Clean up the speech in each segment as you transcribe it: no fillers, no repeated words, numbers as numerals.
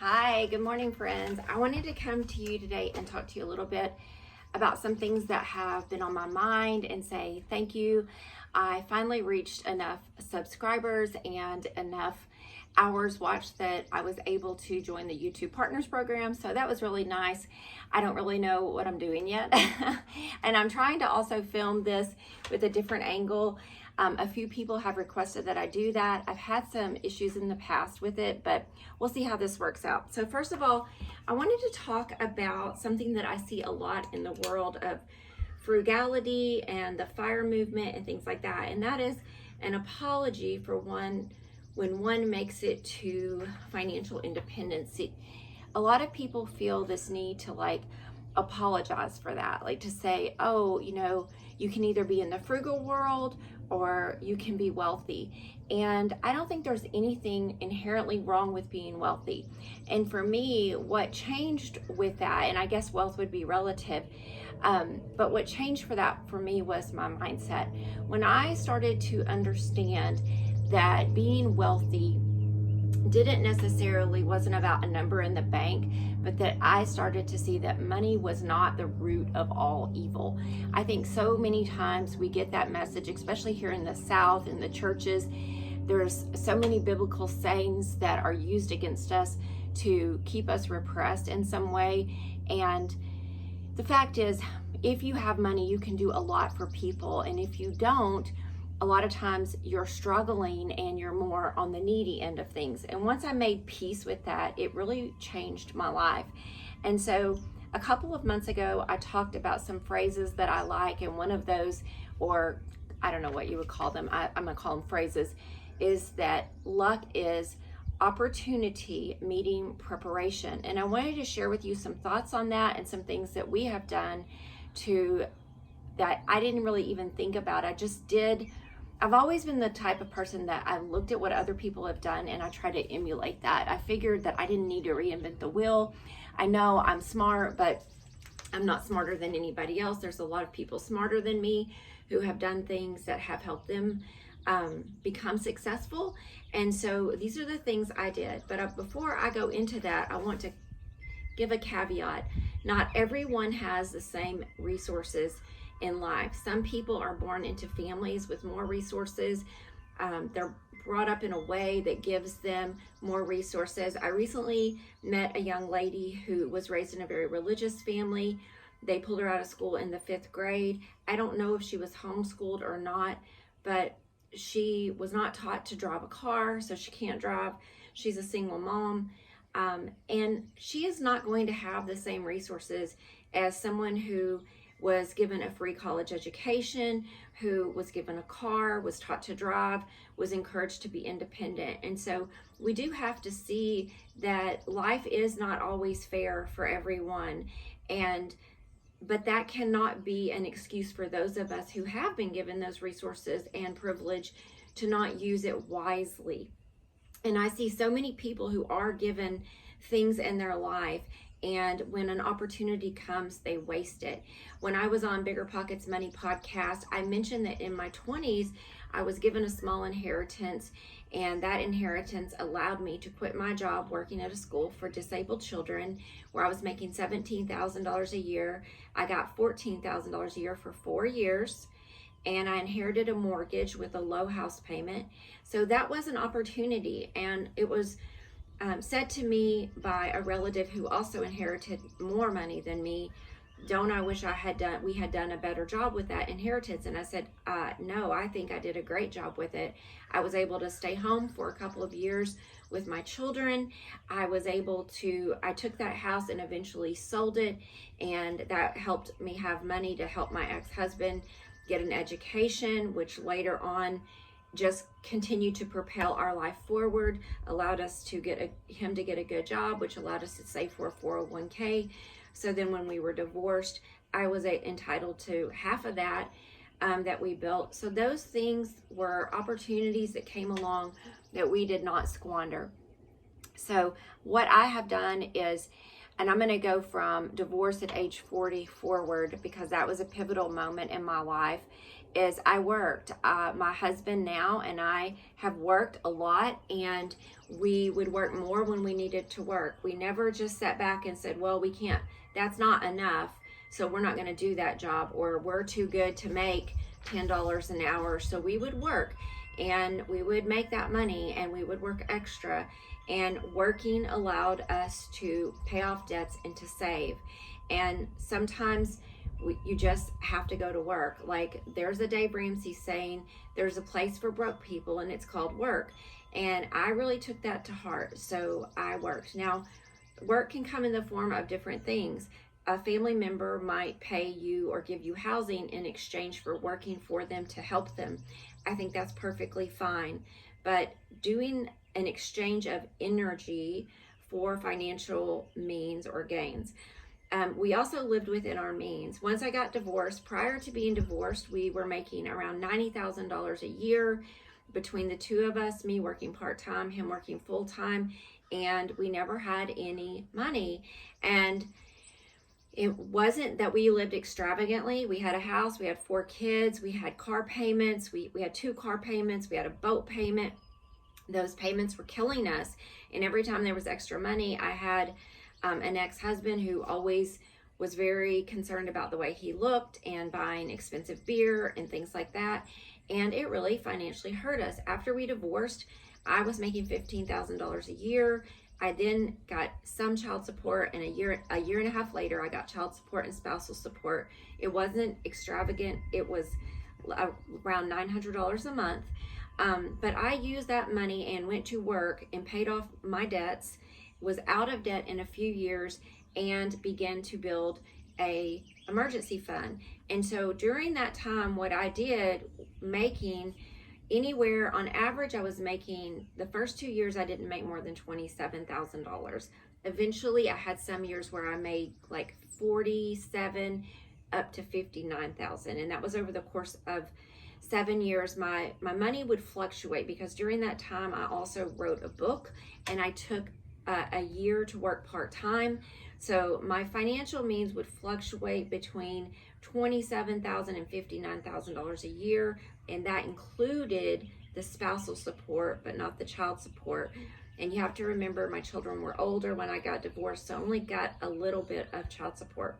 Hi, good morning, friends. I wanted to come to you today and talk to you a little bit about some things that have been on my mind and say thank you. I finally reached enough subscribers and enough hours watched that I was able to join the YouTube Partners Program. So that was really nice. I don't really know what I'm doing yet. And I'm trying to also film this with a different angle. A few people have requested that I do that. I've had some issues in the past with it, but we'll see how this works out. So first of all, I wanted to talk about something that I see a lot in the world of frugality and the FIRE movement and things like that. And that is an apology for when one makes it to financial independence. A lot of people feel this need to apologize for that, like to say, oh, you can either be in the frugal world or you can be wealthy. And I don't think there's anything inherently wrong with being wealthy. And for me, what changed with that, and I guess wealth would be relative, but what changed for me was my mindset. When I started to understand that being wealthy wasn't about a number in the bank, but that I started to see that money was not the root of all evil. I think so many times we get that message, especially here in the South, in the churches. There's so many biblical sayings that are used against us to keep us repressed in some way. And the fact is, if you have money, you can do a lot for people. And if you don't, a lot of times you're struggling and you're more on the needy end of things. And once I made peace with that, it really changed my life. And so a couple of months ago, I talked about some phrases that I like. And one of those, or I don't know what you would call them, I'm gonna call them phrases, is that luck is opportunity meeting preparation. And I wanted to share with you some thoughts on that and some things that we have done that I didn't really even think about. I just did. I've always been the type of person that I looked at what other people have done and I try to emulate that. I figured that I didn't need to reinvent the wheel. I know I'm smart, but I'm not smarter than anybody else. There's a lot of people smarter than me who have done things that have helped them become successful. And so these are the things I did. But before I go into that, I want to give a caveat. Not everyone has the same resources in life. Some people are born into families with more resources. They're brought up in a way that gives them more resources. I recently met a young lady who was raised in a very religious family. They pulled her out of school in the 5th grade. I don't know if she was homeschooled or not, but she was not taught to drive a car, so she can't drive. She's a single mom. And she is not going to have the same resources as someone who was given a free college education, who was given a car, was taught to drive, was encouraged to be independent. And so we do have to see that life is not always fair for everyone. But that cannot be an excuse for those of us who have been given those resources and privilege to not use it wisely. And I see so many people who are given things in their life, and when an opportunity comes, they waste it. When I was on Bigger Pockets Money podcast, I mentioned that in my 20s, I was given a small inheritance, and that inheritance allowed me to quit my job working at a school for disabled children where I was making $17,000 a year. I got $14,000 a year for 4 years, and I inherited a mortgage with a low house payment. So that was an opportunity, and it was said to me by a relative who also inherited more money than me, don't I wish we had done a better job with that inheritance? And I said, no, I think I did a great job with it. I was able to stay home for a couple of years with my children. I took that house and eventually sold it, and that helped me have money to help my ex-husband get an education, which later on just continued to propel our life forward, allowed us to get him to get a good job, which allowed us to save for a 401k. So then when we were divorced, I was entitled to half of that that we built. So those things were opportunities that came along that we did not squander. So what I have done is, and I'm going to go from divorce at age 40 forward because that was a pivotal moment in my life, is I worked. My husband now and I have worked a lot, and we would work more when we needed to work. We never just sat back and said, well, we can't, that's not enough, so we're not going to do that job, or we're too good to make $10 an hour. So we would work, and we would make that money, and we would work extra. And working allowed us to pay off debts and to save. And sometimes you just have to go to work. Like, there's a Dave Ramsey saying, there's a place for broke people, and it's called work. And I really took that to heart, so I worked. Now, work can come in the form of different things. A family member might pay you or give you housing in exchange for working for them to help them. I think that's perfectly fine. But doing an exchange of energy for financial means or gains. We also lived within our means. Once I got divorced, prior to being divorced, we were making around $90,000 a year between the two of us, me working part-time, him working full-time, and we never had any money. And it wasn't that we lived extravagantly. We had a house, we had 4 kids, we had car payments, we had 2 car payments, we had a boat payment. Those payments were killing us. And every time there was extra money, I had an ex-husband who always was very concerned about the way he looked and buying expensive beer and things like that. And it really financially hurt us. After we divorced, I was making $15,000 a year. I then got some child support, and a year and a half later, I got child support and spousal support. It wasn't extravagant. It was around $900 a month. But I used that money and went to work and paid off my debts, was out of debt in a few years, and began to build a emergency fund. And so during that time, what I did, making anywhere on average, I was making, the first 2 years I didn't make more than $27,000. Eventually I had some years where I made like 47 up to 59,000, and that was over the course of 7 years. My money would fluctuate because during that time I also wrote a book, and I took a year to work part-time. So my financial means would fluctuate between $27,000 and $59,000 a year, and that included the spousal support, but not the child support. And you have to remember, my children were older when I got divorced, so I only got a little bit of child support.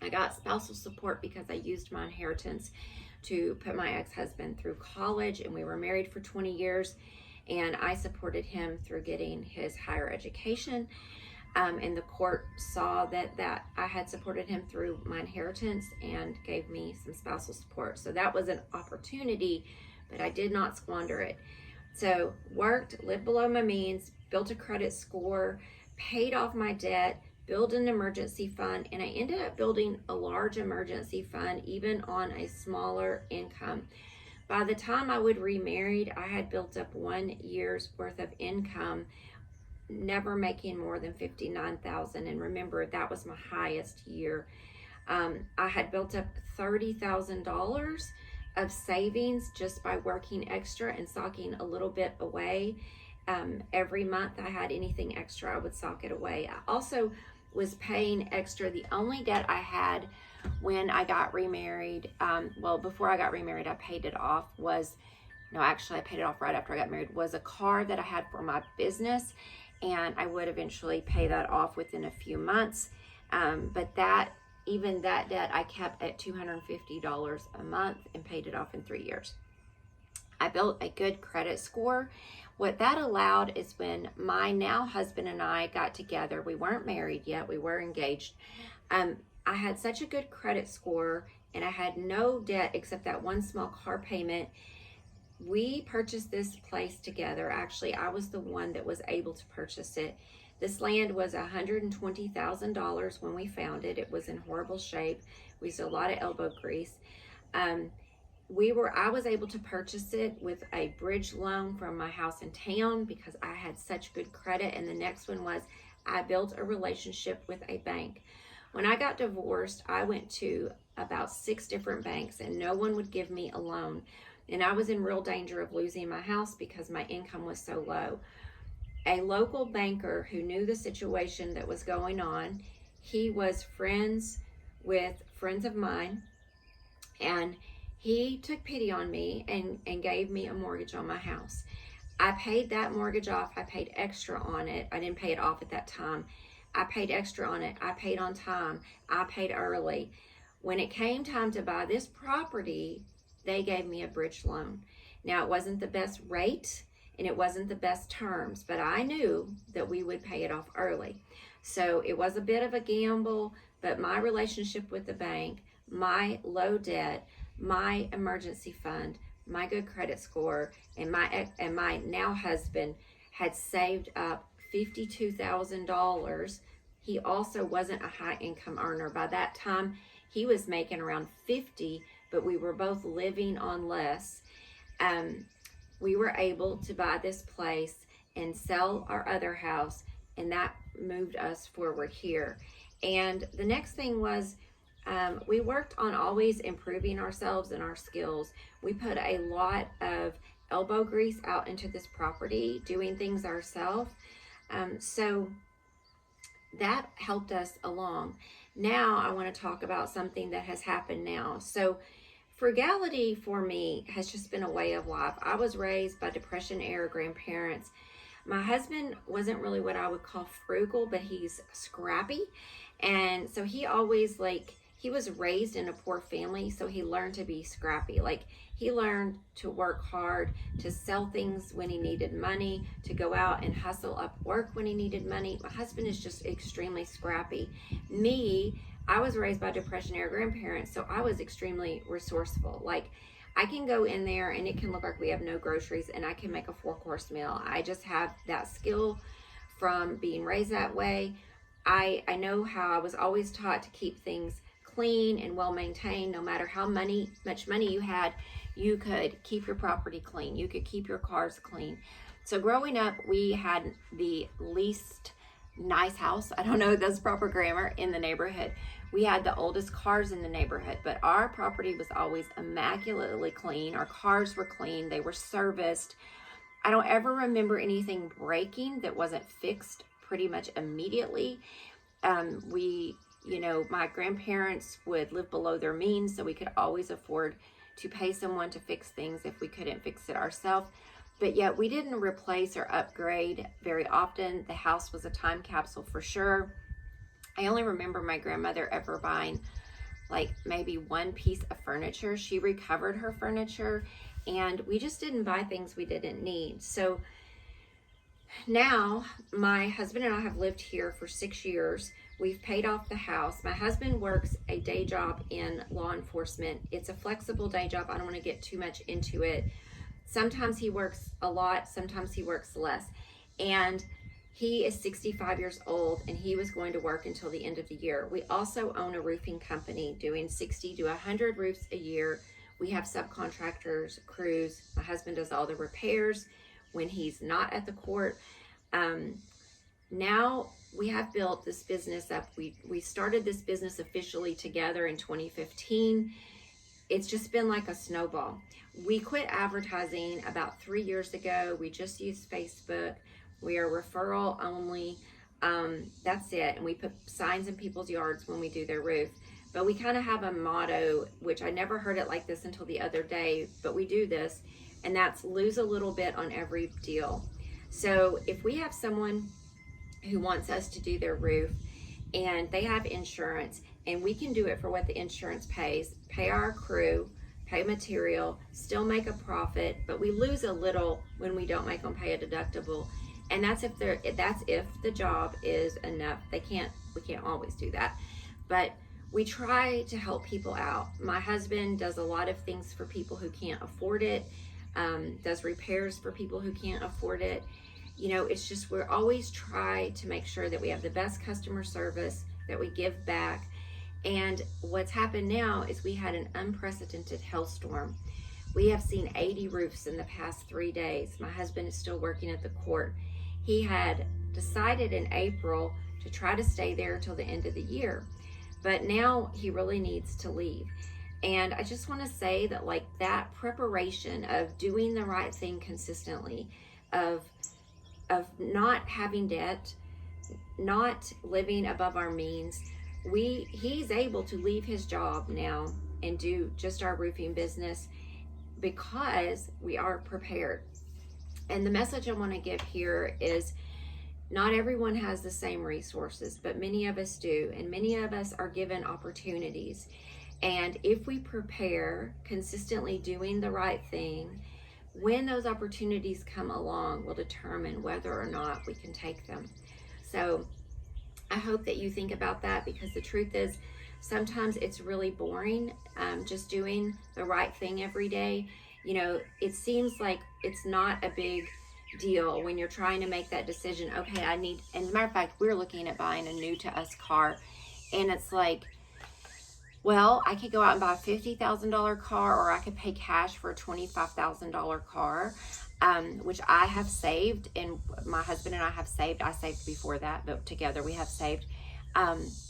I got spousal support because I used my inheritance to put my ex-husband through college, and we were married for 20 years, and I supported him through getting his higher education. And the court saw that I had supported him through my inheritance and gave me some spousal support. So that was an opportunity, but I did not squander it. So worked, lived below my means, built a credit score, paid off my debt, built an emergency fund, and I ended up building a large emergency fund even on a smaller income. By the time I would remarried, I had built up 1 year's worth of income, never making more than $59,000. And remember, that was my highest year. I had built up $30,000 of savings just by working extra and socking a little bit away. Every month I had anything extra, I would sock it away. I also was paying extra. The only debt I had when I got remarried, well, before I got remarried, I paid it off, I paid it off right after I got married, was a car that I had for my business, and I would eventually pay that off within a few months. But even that debt I kept at $250 a month and paid it off in 3 years. I built a good credit score. What that allowed is when my now husband and I got together, we weren't married yet, we were engaged. I had such a good credit score, and I had no debt except that one small car payment. We purchased this place together. Actually, I was the one that was able to purchase it. This land was $120,000 when we found it. It was in horrible shape. We used a lot of elbow grease. I was able to purchase it with a bridge loan from my house in town because I had such good credit. And the next one was I built a relationship with a bank. When I got divorced, I went to about 6 different banks, and no one would give me a loan. And I was in real danger of losing my house because my income was so low. A local banker who knew the situation that was going on, he was friends with friends of mine, and He took pity on me and gave me a mortgage on my house. I paid that mortgage off. I paid extra on it. I didn't pay it off at that time. I paid extra on it. I paid on time. I paid early. When it came time to buy this property, they gave me a bridge loan. Now, it wasn't the best rate and it wasn't the best terms, but I knew that we would pay it off early. So it was a bit of a gamble, but my relationship with the bank, my low debt, my emergency fund, my good credit score, and my now husband had saved up $52,000. He also wasn't a high income earner. By that time, he was making around 50, but we were both living on less. We were able to buy this place and sell our other house, and that moved us forward here. And the next thing was, we worked on always improving ourselves and our skills. We put a lot of elbow grease out into this property, doing things ourselves. So that helped us along. Now I want to talk about something that has happened now. So frugality for me has just been a way of life. I was raised by Depression-era grandparents. My husband wasn't really what I would call frugal, but he's scrappy. And so he always he was raised in a poor family, so he learned to be scrappy. He learned to work hard, to sell things when he needed money, to go out and hustle up work when he needed money. My husband is just extremely scrappy. Me, I was raised by Depression-era grandparents, so I was extremely resourceful. I can go in there and it can look like we have no groceries and I can make a 4-course meal. I just have that skill from being raised that way. I know how I was always taught to keep things clean and well maintained. No matter how much money you had, you could keep your property clean. You could keep your cars clean. So growing up, we had the least nice house, I don't know if that's proper grammar, in the neighborhood. We had the oldest cars in the neighborhood, but our property was always immaculately clean. Our cars were clean. They were serviced. I don't ever remember anything breaking that wasn't fixed pretty much immediately. My grandparents would live below their means, so we could always afford to pay someone to fix things if we couldn't fix it ourselves. But yet we didn't replace or upgrade very often. The house was a time capsule for sure. I only remember my grandmother ever buying maybe one piece of furniture. She recovered her furniture, and we just didn't buy things we didn't need. So now my husband and I have lived here for 6 years. We've paid off the house. My husband works a day job in law enforcement. It's a flexible day job. I don't want to get too much into it. Sometimes he works a lot, sometimes he works less. And he is 65 years old, and he was going to work until the end of the year. We also own a roofing company doing 60 to 100 roofs a year. We have subcontractors, crews. My husband does all the repairs when he's not at the court. Now we have built this business up. We started this business officially together in 2015. It's just been like a snowball. We quit advertising about 3 years ago. We just use Facebook. We are referral only. That's it. And we put signs in people's yards when we do their roof. But we kind of have a motto, which I never heard it like this until the other day, but we do this, and that's lose a little bit on every deal. So if we have someone who wants us to do their roof and they have insurance, and we can do it for what the insurance pays, pay our crew, pay material, still make a profit, but we lose a little when we don't make them pay a deductible. And that's if the job is enough. We can't always do that, but we try to help people out. My husband does a lot of things for people who can't afford it, does repairs for people who can't afford it. It's just, we're always try to make sure that we have the best customer service, that we give back. And what's happened now is we had an unprecedented hailstorm. We have seen 80 roofs in the past 3 days. My husband is still working at the court. He had decided in April to try to stay there till the end of the year, but now he really needs to leave. And I just want to say that that preparation of doing the right thing consistently, of not having debt, not living above our means, he's able to leave his job now and do just our roofing business because we are prepared. And the message I want to give here is not everyone has the same resources, but many of us do, and many of us are given opportunities. And if we prepare, consistently doing the right thing, when those opportunities come along, will determine whether or not we can take them. So I hope that you think about that, because the truth is sometimes it's really boring just doing the right thing every day. You know, it seems like it's not a big deal when you're trying to make that decision. Okay, and as a matter of fact, we're looking at buying a new to us car, and it's like, well, I could go out and buy a $50,000 car, or I could pay cash for a $25,000 car, which I have saved, and my husband and I have saved. I saved before that, but together we have saved.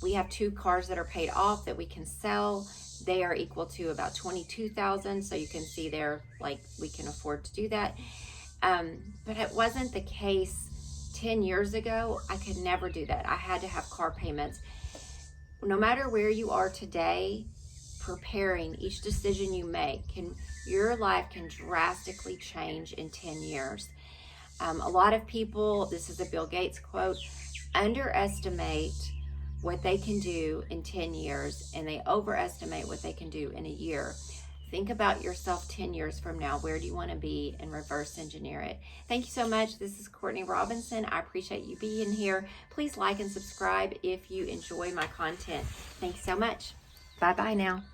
We have 2 cars that are paid off that we can sell. They are equal to about $22,000, so you can see there, like, we can afford to do that. But it wasn't the case 10 years ago. I could never do that. I had to have car payments. No matter where you are today, preparing each decision you make, your life can drastically change in 10 years. A lot of people, this is a Bill Gates quote, underestimate what they can do in 10 years, and they overestimate what they can do in a year. Think about yourself 10 years from now. Where do you want to be, and reverse engineer it? Thank you so much. This is Courtney Robinson. I appreciate you being here. Please like and subscribe if you enjoy my content. Thanks so much. Bye-bye now.